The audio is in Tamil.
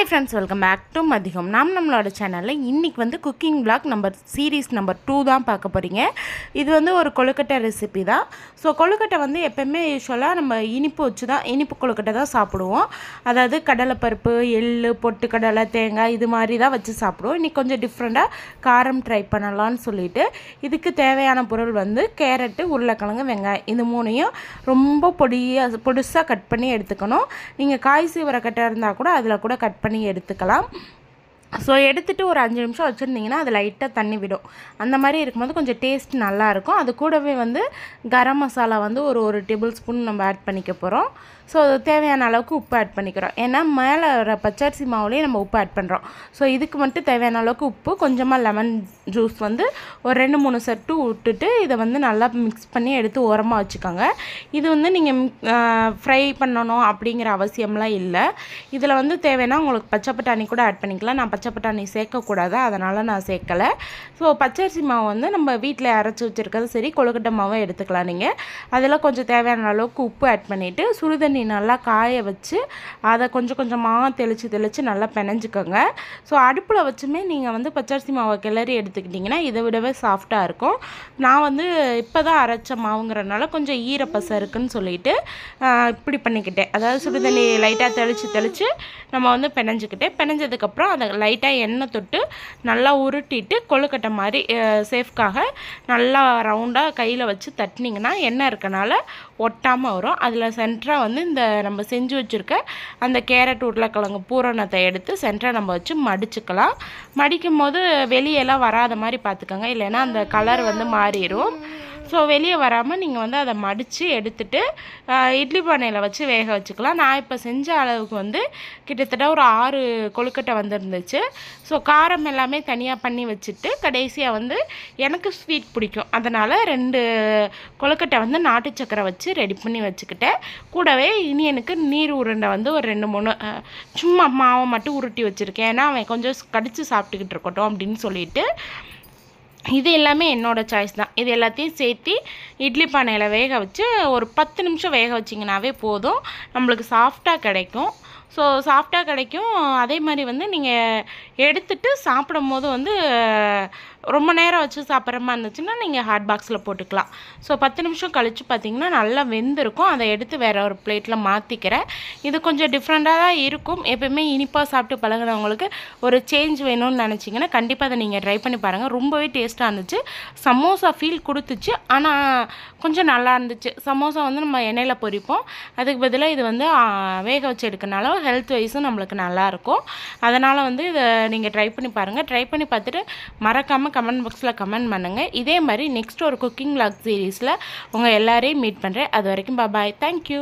Hi friends, welcome back to Madhigam. நம்மளோட சேனல்ல இன்னைக்கு வந்து குக்கிங் vlog சீரிஸ் நம்பர் 2 தான் பார்க்க போறீங்க. இது வந்து ஒரு கொழுக்கட்டை ரெசிபி தான். சோ கொழுக்கட்டை வந்து எப்பவுமே யூசுவலா நம்ம இனிப்பு கொழுக்கட்டை தான் சாப்பிடுவோம். அதாவது கடலை பருப்பு, எள்ளு, பொட்டுக்கடலை, தேங்காய் இது மாதிரி தான் வச்சு சாப்பிடுவோம். இன்னைக்கு கொஞ்சம் டிஃபரண்டா காரம் ட்ரை பண்ணலாம்னு சொல்லிட்டு இதுக்கு தேவையான பொருள் வந்து கேரட், உருளைக்கிழங்கு, வெங்காயம் இந்த மூணையும் ரொம்ப பொடிசா கட் பண்ணி எடுத்துக்கணும். நீங்க காய் சீவர கட்டை இருந்தா கூட அதுல கூட கட் பண்ணி எடுத்துக்கலாம். ஸோ எடுத்துகிட்டு ஒரு 5 நிமிஷம் வச்சுருந்தீங்கன்னா அது லைட்டாக தண்ணி விடும். அந்த மாதிரி இருக்கும்போது கொஞ்சம் டேஸ்ட் நல்லாயிருக்கும். அது கூடவே வந்து கரம் மசாலா வந்து ஒரு டேபிள் ஸ்பூன் நம்ம ஆட் பண்ணிக்க போகிறோம். ஸோ தேவையான அளவுக்கு உப்பு ஆட் பண்ணிக்கிறோம். ஏன்னா மேலே பச்சரிசி மாவுலேயே நம்ம உப்பு ஆட் பண்ணுறோம். ஸோ இதுக்கு மட்டும் தேவையான அளவுக்கு உப்பு, கொஞ்சமாக லெமன் ஜூஸ் வந்து ஒரு 2-3 செட்டு விட்டுட்டு இதை வந்து நல்லா மிக்ஸ் பண்ணி எடுத்து ஓரமாக வச்சுக்கோங்க. இது வந்து நீங்கள் ஃப்ரை பண்ணணும் அப்படிங்கிற அவசியம்லாம் இல்லை. இதில் வந்து தேவைன்னா உங்களுக்கு பச்சை பட்டாணி கூட ஆட் பண்ணிக்கலாம். நான் பச்சை பட்டாணி சேர்க்கக்கூடாது, அதனால் நான் சேர்க்கலை. ஸோ பச்சரிசி மாவு வந்து நம்ம வீட்டில் அரைச்சி வச்சுருக்கிறது சரி, கொழுக்கட்டை மாவை எடுத்துக்கலாம். நீங்கள் அதில் கொஞ்சம் தேவையான அளவுக்கு உப்பு ஆட் பண்ணிவிட்டு சுடுதண்ணி நல்லா காய வச்சு அதை கொஞ்சம் கொஞ்சமாக தெளித்து நல்லா பிணைஞ்சிக்கோங்க. ஸோ அடுப்பில் வச்சுமே நீங்கள் வந்து பச்சரிசி மாவை கிளறி எடுத்துக்கிட்டிங்கன்னா இதை விடவே சாஃப்டாக இருக்கும். நான் வந்து இப்போ தான் அரைச்ச மாவுங்கிறதுனால கொஞ்சம் ஈரப்பசை இருக்குதுன்னு சொல்லிட்டு இப்படி பண்ணிக்கிட்டேன். அதாவது சுடுதண்ணி லைட்டாக தெளித்து நம்ம வந்து பிணைஞ்சதுக்கப்புறம் அதை லைட்டாக எண்ணெய் தொட்டு நல்லா உருட்டிட்டு கொழுக்கட்டை மாதிரி சேஃப்காக நல்லா ரவுண்டாக கையில் வச்சு தட்டினீங்கன்னா எண்ணெய் இருக்கனால ஒட்டாமல் வரும். அதில் சென்டராக வந்து இந்த நம்ம செஞ்சு வச்சுருக்க அந்த கேரட், உருளைக்கிழங்கு பூரணத்தை எடுத்து சென்டராக நம்ம வச்சு மடிச்சுக்கலாம். மடிக்கும் போது வெளியெல்லாம் வராத மாதிரி பார்த்துக்கோங்க, இல்லைன்னா அந்த கலர் வந்து மாறிடும். ஸோ வெளியே வராமல் நீங்கள் வந்து அதை மடித்து எடுத்துகிட்டு இட்லி பானையில் வச்சு வேக வச்சுக்கலாம். நான் இப்போ செஞ்ச அளவுக்கு வந்து கிட்டத்தட்ட ஒரு 6 கொழுக்கட்டை வந்துருந்துச்சு. ஸோ காரம் எல்லாமே தனியாக பண்ணி வச்சுட்டு கடைசியாக வந்து எனக்கு ஸ்வீட் பிடிக்கும், அதனால் 2 கொழுக்கட்டை வந்து நாட்டு சக்கரை வச்சு ரெடி பண்ணி வச்சுக்கிட்டேன். கூடவே இனியனுக்கு நீர் உருண்டை வந்து ஒரு 2-3 சும்மா மாவை மட்டும் உருட்டி வச்சுருக்கேன். ஏன்னா அவன் கொஞ்சம் கடித்து சாப்பிட்டுக்கிட்டு இருக்கட்டும் அப்படின்னு சொல்லிட்டு. இது எல்லாமே என்னோடய சாய்ஸ் தான். இது எல்லாத்தையும் சேர்த்து இட்லி பானையில் வேக வச்சு ஒரு 10 நிமிஷம் வேக வச்சிங்கனாவே போதும், நம்மளுக்கு சாஃப்டாக கிடைக்கும். ஸோ சாஃப்டாக கிடைக்கும். அதே மாதிரி வந்து நீங்கள் எடுத்துகிட்டு சாப்பிடும் போது வந்து ரொம்ப நேரம் வச்சு சாப்பிட்ற மாதிரி இருந்துச்சுன்னா நீங்கள் ஹாட் பாக்ஸில் போட்டுக்கலாம். ஸோ 10 நிமிஷம் கழித்து பார்த்திங்கன்னா நல்லா வெந்திருக்கும். அதை எடுத்து வேறு ஒரு பிளேட்டில் மாற்றிக்கிறேன். இது கொஞ்சம் டிஃப்ரெண்ட்டாக தான் இருக்கும். எப்போயுமே இனிப்பாக சாப்பிட்டு பழகினவங்களுக்கு ஒரு சேஞ்ச் வேணும்னு நினச்சிங்கன்னா கண்டிப்பாக அதை நீங்கள் ட்ரை பண்ணி பாருங்கள். ரொம்பவே டேஸ்ட்டாக இருந்துச்சு. சமோசா ஃபீல் கொடுத்துச்சு, ஆனால் கொஞ்சம் நல்லா இருந்துச்சு. சமோசா வந்து நம்ம எண்ணெயில் பொரிப்போம், அதுக்கு பதிலாக இது வந்து வேக வச்சு எடுக்கனால ஹெல்த் வைஸும் நம்மளுக்கு நல்லாயிருக்கும். அதனால் வந்து இதை நீங்கள் ட்ரை பண்ணி பாருங்கள். ட்ரை பண்ணி பார்த்துட்டு மறக்காமல் கமெண்ட் பாக்ஸில் கமெண்ட் பண்ணுங்கள். இதே மாதிரி நெக்ஸ்ட் ஒரு குக்கிங் vlog சீரீஸில் உங்கள் எல்லாரையும் மீட் பண்ணுறேன். அது வரைக்கும் பாய். தேங்க்யூ.